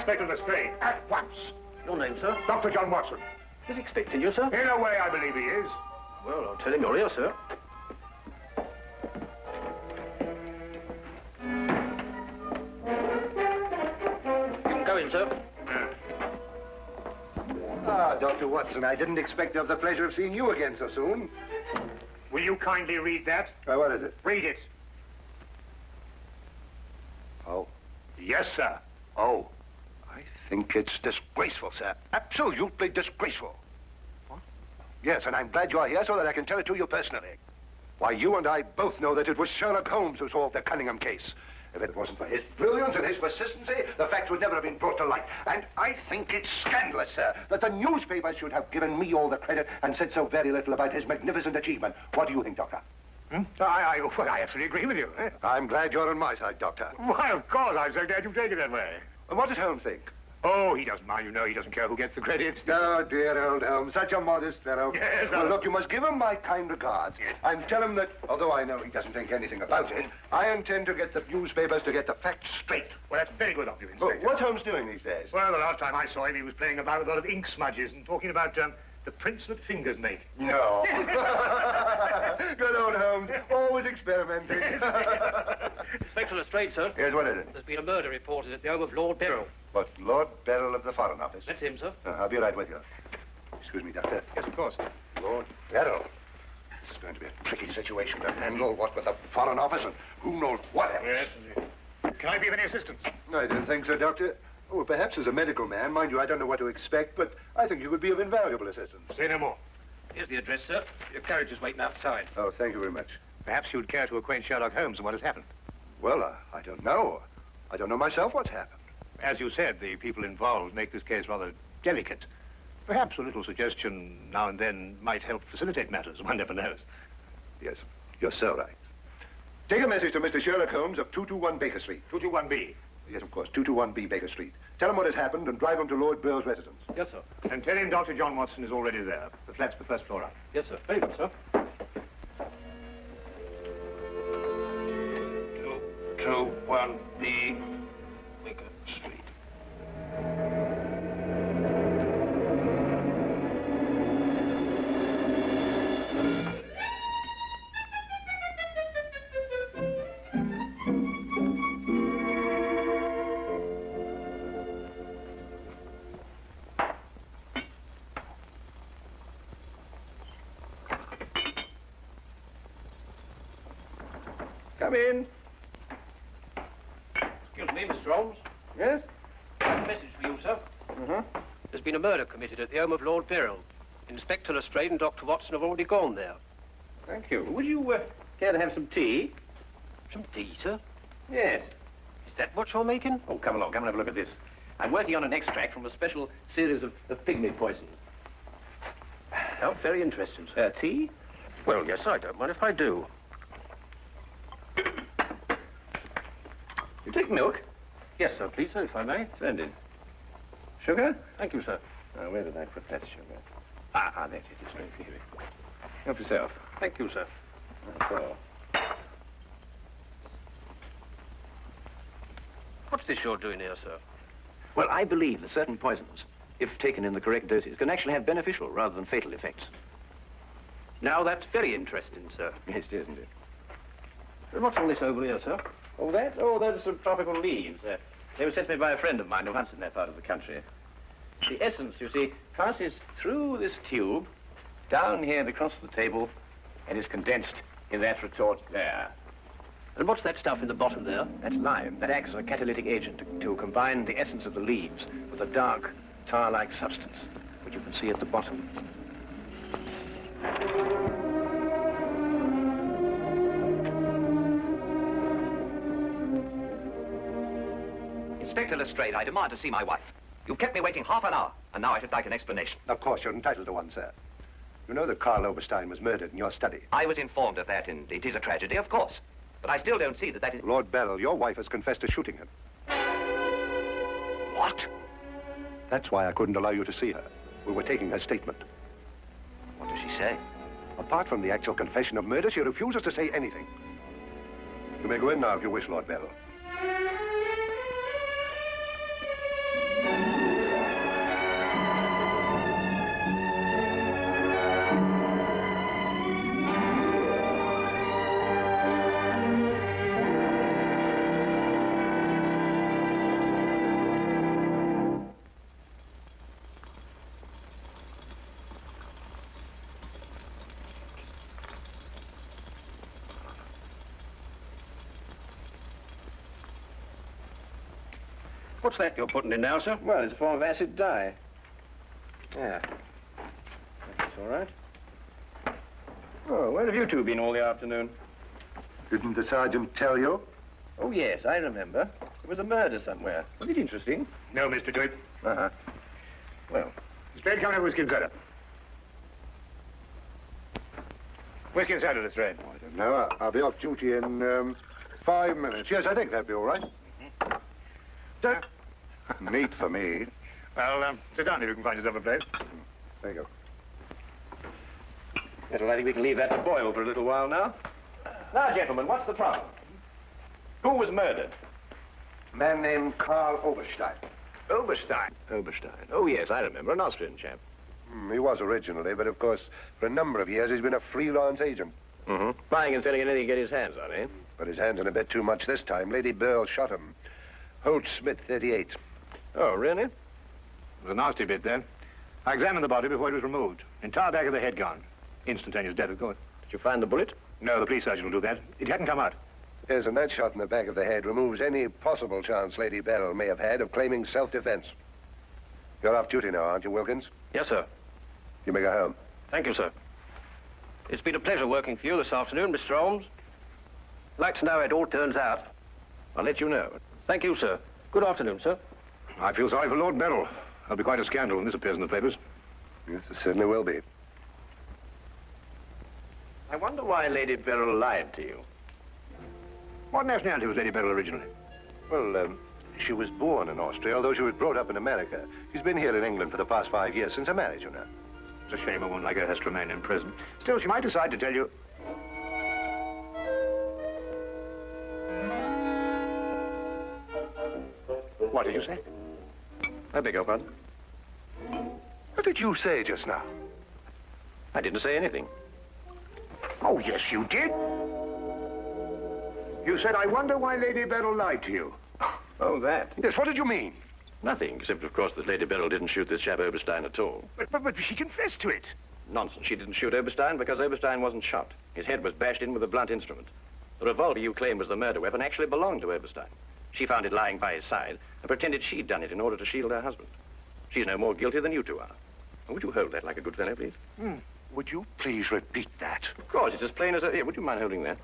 Inspector Lestrade, at once. Your name, sir? Dr. John Watson. He's expecting you, sir? In a way, I believe he is. Well, I'll tell him you're here, sir. You can go in, sir. Ah, Dr. Watson, I didn't expect to have the pleasure of seeing you again so soon. Will you kindly read that? What is it? Read it. Oh. Yes, sir. Oh. I think it's disgraceful, sir. Absolutely disgraceful. What? Yes, and I'm glad you're here so that I can tell it to you personally. Why, you and I both know that it was Sherlock Holmes who solved the Cunningham case. If it wasn't for his brilliance and his persistency, the facts would never have been brought to light. And I think it's scandalous, sir, that the newspapers should have given me all the credit and said so very little about his magnificent achievement. What do you think, Doctor? Well, I absolutely agree with you. I'm glad you're on my side, Doctor. Why, of course, I'm so glad you take it that way. And what does Holmes think? Oh, he doesn't mind, you know. He doesn't care who gets the credit. Oh, dear old Holmes, such a modest fellow. Yes, well, look, you must give him my kind regards. Yes. And tell him that, although I know he doesn't think anything about it, I intend to get the newspapers to get the facts straight. Well, that's very good of you, Inspector. What's Holmes doing these days? Well, the last time I saw him, he was playing about with a lot of ink smudges and talking about the prints that fingers make. No. Good old Holmes, always experimenting. Inspector Lestrade, sir. Yes, what is it? There's been a murder reported at the home of Lord Beryl. What, Lord Beryl of the Foreign Office? That's him, sir. I'll be right with you. Excuse me, Doctor. Yes, of course. Lord Beryl. It's going to be a tricky situation to handle, what with the Foreign Office and who knows what else. Yes. Can I be of any assistance? I don't think so, Doctor. Oh, perhaps as a medical man. Mind you, I don't know what to expect, but I think you would be of invaluable assistance. Say no more. Here's the address, sir. Your carriage is waiting outside. Oh, thank you very much. Perhaps you'd care to acquaint Sherlock Holmes with what has happened. Well, I don't know. I don't know myself what's happened. As you said, the people involved make this case rather delicate. Perhaps a little suggestion now and then might help facilitate matters. One never knows. Yes, you're so right. Take a message to Mr. Sherlock Holmes of 221 Baker Street. 221B. Yes, of course, 221B Baker Street. Tell him what has happened and drive him to Lord Beryl's residence. Yes, sir. And tell him Dr. John Watson is already there. The flat's the first floor up. Yes, sir. Very good, sir. 221B Baker Street. Come in. Excuse me, Mr. Holmes. Yes? A message for you, sir. There's been a murder committed at the home of Lord Beryl. Inspector Lestrade and Dr. Watson have already gone there. Thank you. Would you care to have some tea? Some tea, sir? Yes. Is that what you're making? Oh, come along. Come and have a look at this. I'm working on an extract from a special series of pygmy poisons. How very interesting, sir. Tea? Well, yes, I don't mind if I do. You take milk? Yes, sir, please, sir, if I may. Splendid. Sugar? Thank you, sir. Now, where did I put that sugar? Ah, there it is. Very clearly. Help yourself. Thank you, sir. So. What's this you're doing here, sir? Well, I believe that certain poisons, if taken in the correct doses, can actually have beneficial rather than fatal effects. Now, that's very interesting, sir. Yes, it is, isn't it? And what's all this over here, sir? Oh, that? Oh, those are some tropical leaves. They were sent me by a friend of mine who hunts in that part of the country. The essence, you see, passes through this tube, down here and across the table, and is condensed in that retort there. And what's that stuff in the bottom there? That's lime. That acts as a catalytic agent to combine the essence of the leaves with a dark, tar-like substance, which you can see at the bottom. Inspector Lestrade, I demand to see my wife. You've kept me waiting half an hour, and now I should like an explanation. Of course, you're entitled to one, sir. You know that Carl Oberstein was murdered in your study. I was informed of that, and it is a tragedy, of course. But I still don't see that is... Lord Beryl, your wife has confessed to shooting him. What? That's why I couldn't allow you to see her. We were taking her statement. What does she say? Apart from the actual confession of murder, she refuses to say anything. You may go in now if you wish, Lord Beryl. What's that you're putting in now, sir? Well, it's a form of acid dye. Yeah. That's all right. Oh, where have you two been all the afternoon? Didn't the sergeant tell you? Oh, yes, I remember. There was a murder somewhere. Was it interesting? No, Mr. Dwight. Uh-huh. Well, Lestrade, come and have whiskey and soda. Whiskey and soda, Lestrade. I don't know. I'll be off duty in 5 minutes. Yes, I think that'd be all right. Neat for me. Well, sit down if you can find yourself a place. There you go. yes, well, I think we can leave that to boil for a little while now. Now, gentlemen, what's the problem? Who was murdered? A man named Karl Oberstein. Oberstein. Oberstein. Oh, yes, I remember. An Austrian chap. He was originally, but of course, for a number of years, he's been a freelance agent. Mm-hmm. Buying and selling anything he get his hands on, eh? But his hands in a bit too much this time. Lady Beryl shot him. Holt Smith, 38. Oh, really? It was a nasty bit then. I examined the body before it was removed. Entire back of the head gone. Instantaneous death, of course. Did you find the bullet? No, the police surgeon will do that. It hadn't come out. Yes, and that shot in the back of the head removes any possible chance Lady Beryl may have had of claiming self-defense. You're off duty now, aren't you, Wilkins? Yes, sir. You may go home. Thank you, sir. It's been a pleasure working for you this afternoon, Mr. Holmes. I'd like to know how it all turns out. I'll let you know. Thank you, sir. Good afternoon, sir. I feel sorry for Lord Beryl. There'll be quite a scandal when this appears in the papers. Yes, it certainly will be. I wonder why Lady Beryl lied to you. What nationality was Lady Beryl originally? Well, she was born in Austria, although she was brought up in America. She's been here in England for the past 5 years, since her marriage, you know. It's a shame a woman like her has to remain in prison. Still, she might decide to tell you... What did you say? I beg your pardon? What did you say just now? I didn't say anything. Oh, yes, you did. You said, I wonder why Lady Beryl lied to you. Oh, that? Yes, what did you mean? Nothing, except, of course, that Lady Beryl didn't shoot this chap Oberstein at all. But she confessed to it. Nonsense. She didn't shoot Oberstein because Oberstein wasn't shot. His head was bashed in with a blunt instrument. The revolver you claim was the murder weapon actually belonged to Oberstein. She found it lying by his side and pretended she'd done it in order to shield her husband. She's no more guilty than you two are. Would you hold that like a good fellow, please? Would you please repeat that? Of course, it's as plain as a... Here, would you mind holding that?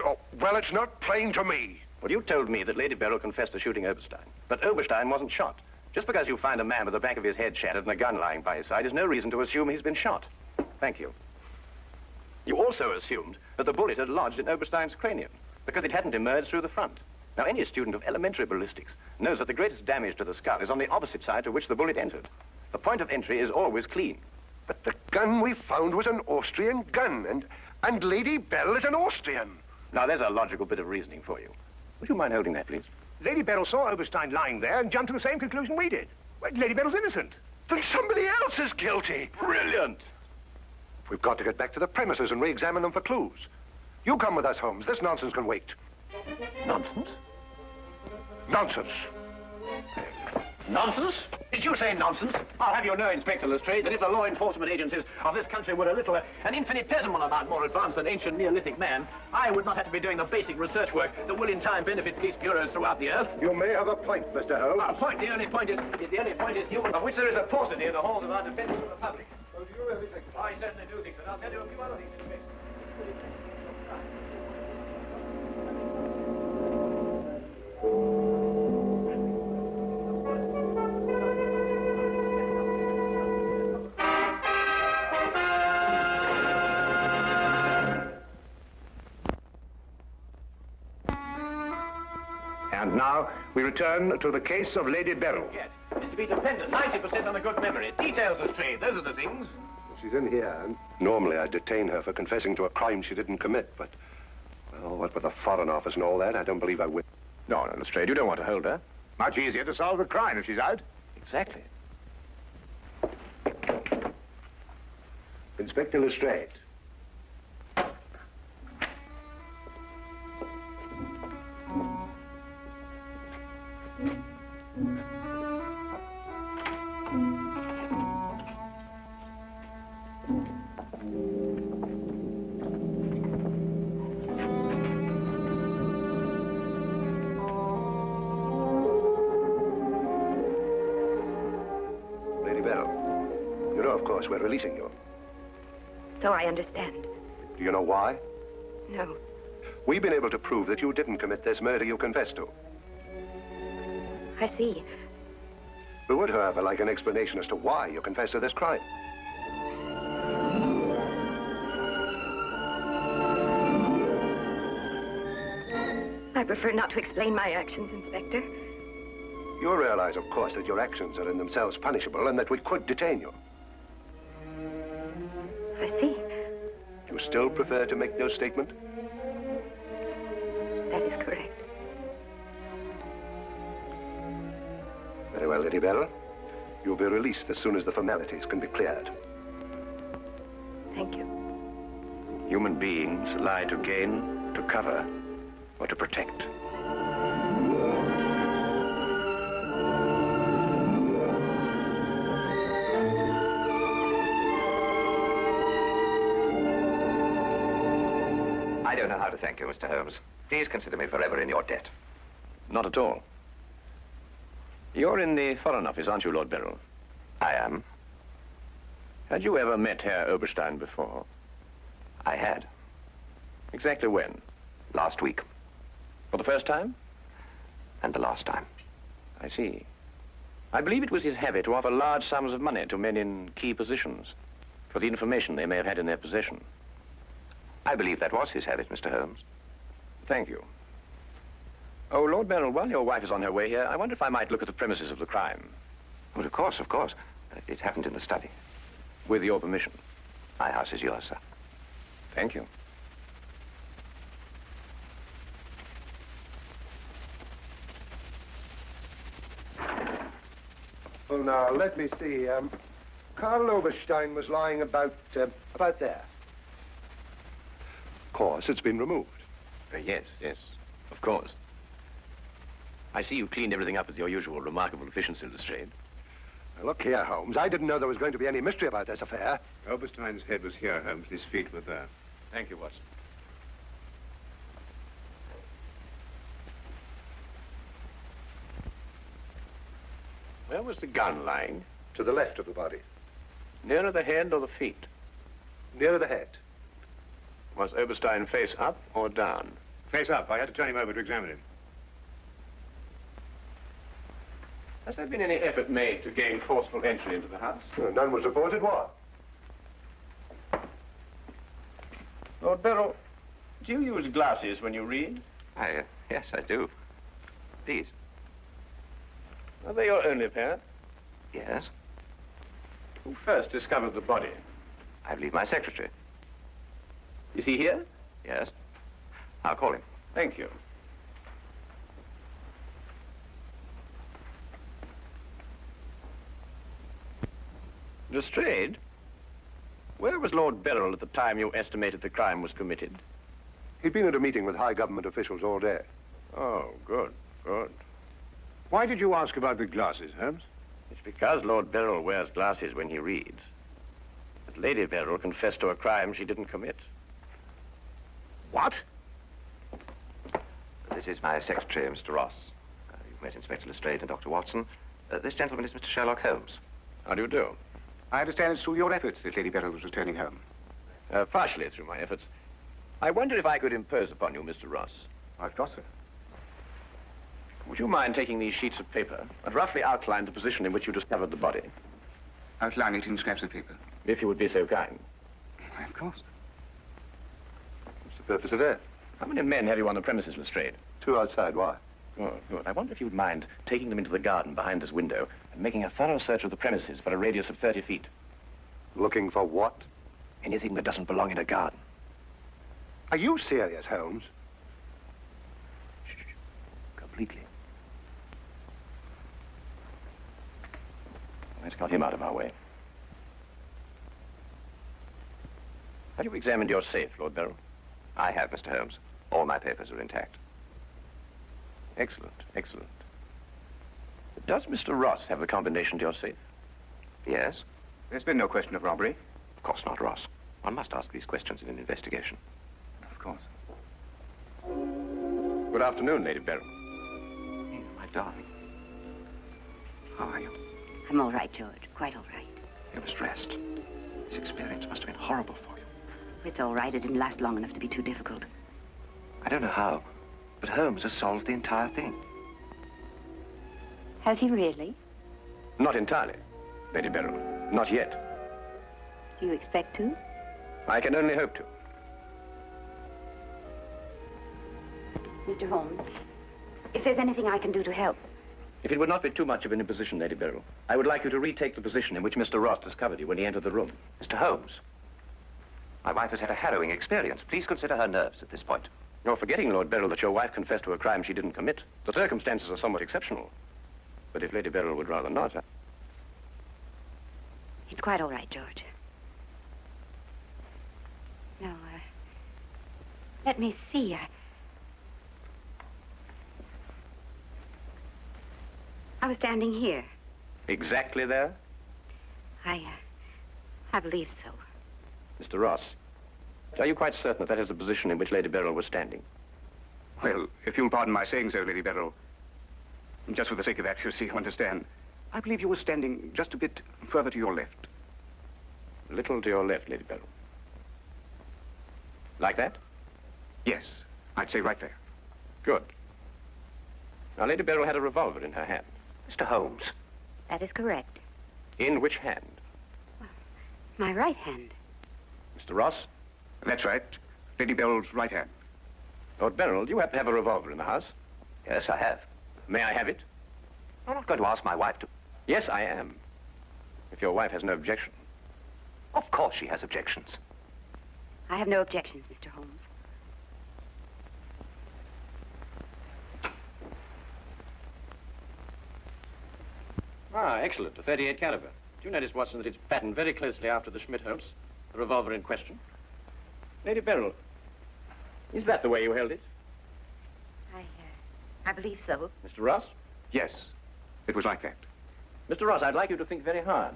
Oh, well, it's not plain to me. Well, you told me that Lady Beryl confessed to shooting Oberstein. But Oberstein wasn't shot. Just because you find a man with the back of his head shattered and a gun lying by his side is no reason to assume he's been shot. Thank you. You also assumed that the bullet had lodged in Oberstein's cranium because it hadn't emerged through the front. Now, any student of elementary ballistics knows that the greatest damage to the skull is on the opposite side to which the bullet entered. The point of entry is always clean. But the gun we found was an Austrian gun, and Lady Beryl is an Austrian. Now, there's a logical bit of reasoning for you. Would you mind holding that, please? Lady Beryl saw Oberstein lying there and jumped to the same conclusion we did. Well, Lady Beryl's innocent. Then somebody else is guilty. Brilliant! We've got to get back to the premises and re-examine them for clues. You come with us, Holmes. This nonsense can wait. Nonsense? Nonsense. Nonsense? Did you say nonsense? I'll have you know, Inspector Lestrade, that if the law enforcement agencies of this country were a little, an infinitesimal amount more advanced than ancient Neolithic man, I would not have to be doing the basic research work that will in time benefit police bureaus throughout the earth. You may have a point, Mr. Holmes. A point? The only point is human, of which there is a paucity in the halls of our defenders of the public. So do you really think so? I certainly do think so. I'll tell you a few other things, Inspector. And now we return to the case of Lady Beryl. Yes. Is to be dependent 90% on a good memory. Details, Lestrade. Those are the things. She's in here, and normally I'd detain her for confessing to a crime she didn't commit, but... Well, what with the Foreign Office and all that, I don't believe I will. No, Lestrade, you don't want to hold her. Much easier to solve the crime if she's out. Exactly. Inspector Lestrade. us we're releasing you. So I understand. Do you know why? No. We've been able to prove that you didn't commit this murder you confessed to. I see. We would, however, like an explanation as to why you confessed to this crime. I prefer not to explain my actions, Inspector. You realize, of course, that your actions are in themselves punishable and that we could detain you. I see. You still prefer to make no statement? That is correct. Very well, Lady Beryl. You'll be released as soon as the formalities can be cleared. Thank you. Human beings lie to gain, to cover, or to protect. I don't know how to thank you, Mr. Holmes. Please consider me forever in your debt. Not at all. You're in the Foreign Office, aren't you, Lord Beryl? I am. Had you ever met Herr Oberstein before? I had. Exactly when? Last week. For the first time? And the last time. I see. I believe it was his habit to offer large sums of money to men in key positions for the information they may have had in their possession. I believe that was his habit, Mr. Holmes. Thank you. Oh, Lord Beryl, while your wife is on her way here, I wonder if I might look at the premises of the crime. Well, of course, of course. It happened in the study. With your permission. My house is yours, sir. Thank you. Well, now, let me see. Karl Oberstein was lying about there. Of course, it's been removed. Yes, of course. I see you cleaned everything up with your usual remarkable efficiency, Lestrade. Now, look here, Holmes. I didn't know there was going to be any mystery about this affair. Oberstein's head was here, Holmes. His feet were there. Thank you, Watson. Where was the gun lying? To the left of the body. Nearer the head or the feet? Nearer the head. Was Oberstein face up or down? Face up. I had to turn him over to examine him. Has there been any effort made to gain forceful entry into the house? None was reported. What? Lord Beryl, do you use glasses when you read? Yes, I do. These. Are they your only pair? Yes. Who first discovered the body? I believe my secretary. Is he here? Yes. I'll call him. Thank you. Lestrade, where was Lord Beryl at the time you estimated the crime was committed? He'd been at a meeting with high government officials all day. Oh, good. Why did you ask about the glasses, Holmes? It's because Lord Beryl wears glasses when he reads. But Lady Beryl confessed to a crime she didn't commit. What? This is my secretary, Mr. Ross. You've met Inspector Lestrade and Dr. Watson. This gentleman is Mr. Sherlock Holmes. How do you do? I understand it's through your efforts that Lady Beryl was returning home. Partially through my efforts. I wonder if I could impose upon you, Mr. Ross. Of course, sir. Would you mind taking these sheets of paper and roughly outline the position in which you discovered the body? Outline it in scraps of paper. If you would be so kind. Of course. What's the purpose of that? How many men have you on the premises, Lestrade? 2 outside. Why? Oh, good. I wonder if you'd mind taking them into the garden behind this window and making a thorough search of the premises for a radius of 30 feet. Looking for what? Anything that doesn't belong in a garden. Are you serious, Holmes? Shh. Completely. Let's got him out of our way. Have you examined your safe, Lord Beryl? I have, Mr. Holmes. All my papers are intact. Excellent. Does Mr. Ross have the combination to your safe? Yes? There's been no question of robbery. Of course not, Ross. One must ask these questions in an investigation. Of course. Good afternoon, Lady Beryl. My darling. How are you? I'm all right, George. Quite all right. You're distressed. This experience must have been horrible for you. It's all right. It didn't last long enough to be too difficult. I don't know how, but Holmes has solved the entire thing. Has he really? Not entirely, Lady Beryl. Not yet. Do you expect to? I can only hope to. Mr. Holmes, if there's anything I can do to help. If it would not be too much of an imposition, Lady Beryl, I would like you to retake the position in which Mr. Ross discovered you when he entered the room. Mr. Holmes, my wife has had a harrowing experience. Please consider her nerves at this point. You're forgetting, Lord Beryl, that your wife confessed to a crime she didn't commit. The circumstances are somewhat exceptional. But if Lady Beryl would rather not... It's quite all right, George. Now, let me see. I was standing here. Exactly there? I believe so. Mr. Ross, are you quite certain that that is the position in which Lady Beryl was standing? Well, if you'll pardon my saying so, Lady Beryl, just for the sake of accuracy, you understand, I believe you were standing just a bit further to your left. A little to your left, Lady Beryl. Like that? Yes, I'd say right there. Good. Now, Lady Beryl had a revolver in her hand. Mr. Holmes. That is correct. In which hand? My right hand. Mr. Ross? That's right. Lady Beryl's right hand. Lord Beryl, do you happen to have a revolver in the house? Yes, I have. May I have it? I'm not going to ask my wife to... Yes, I am. If your wife has no objection. Of course she has objections. I have no objections, Mr. Holmes. Ah, excellent. A 38 caliber. Do you notice, Watson, that it's patterned very closely after the Schmidt-Holmes, the revolver in question? Lady Beryl, is that the way you held it? I believe so. Mr. Ross? Yes, it was like that. Mr. Ross, I'd like you to think very hard.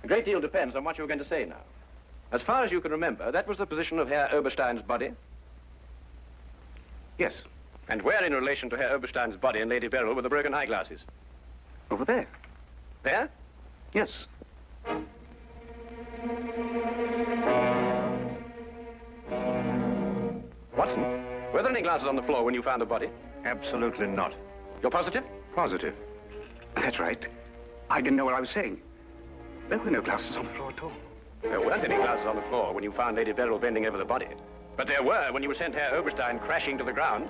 A great deal depends on what you're going to say now. As far as you can remember, that was the position of Herr Oberstein's body? Yes, And where in relation to Herr Oberstein's body and Lady Beryl were the broken eyeglasses? over there. There? Yes. Watson, were there any glasses on the floor when you found the body? Absolutely not. You're positive? Positive. That's right. I didn't know what I was saying. There were no glasses on the floor at all. There weren't any glasses on the floor when you found Lady Beryl bending over the body. But there were when you sent Herr Oberstein crashing to the ground.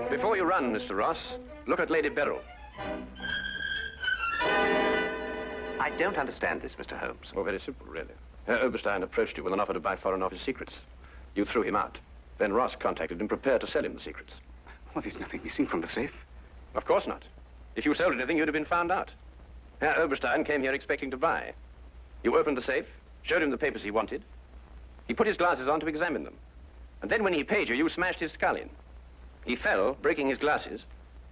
Before you run, Mr. Ross, look at Lady Beryl. I don't understand this, Mr. Holmes. Oh, very simple, really. Herr Oberstein approached you with an offer to buy Foreign Office secrets. You threw him out. Then Ross contacted him, prepared to sell him the secrets. Well, there's nothing missing from the safe. Of course not. If you sold anything, you'd have been found out. Herr Oberstein came here expecting to buy. You opened the safe, showed him the papers he wanted. He put his glasses on to examine them. And then when he paid you, you smashed his skull in. He fell, breaking his glasses.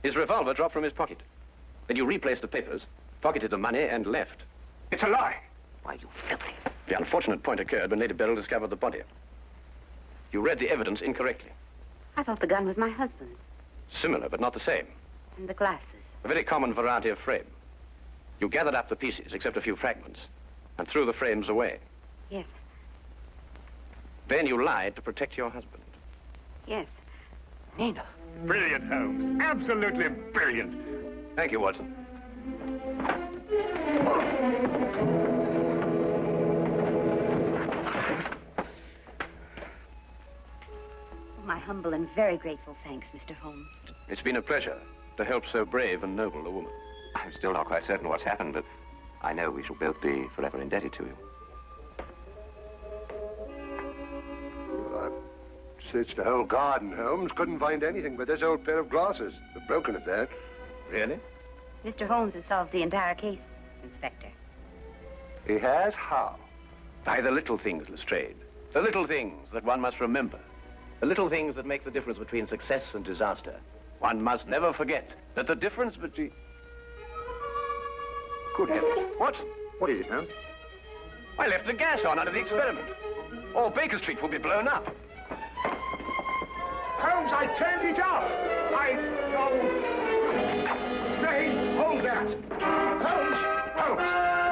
His revolver dropped from his pocket. Then you replaced the papers, pocketed the money, and left. It's a lie. Why, you filthy... The unfortunate point occurred when Lady Beryl discovered the body. You read the evidence incorrectly. I thought the gun was my husband's. Similar, but not the same. And the glasses. A very common variety of frame. You gathered up the pieces, except a few fragments, and threw the frames away. Yes. Then you lied to protect your husband. Yes. Nina. Brilliant, Holmes. Absolutely brilliant. Thank you, Watson. My humble and very grateful thanks, Mr. Holmes. It's been a pleasure to help so brave and noble a woman. I'm still not quite certain what's happened, but I know we shall both be forever indebted to you. I've searched the whole garden, Holmes. Couldn't find anything but this old pair of glasses. They've broken it there. Really? Mr. Holmes has solved the entire case, Inspector. He has? How? By the little things, Lestrade. The little things that one must remember. The little things that make the difference between success and disaster. One must never forget that the difference between... Good heavens. Watson, What is it, Holmes? I left the gas on under the experiment. All Baker Street will be blown up. Holmes, I turned it off. Oh, Lestrade, hold that? Holmes! Holmes!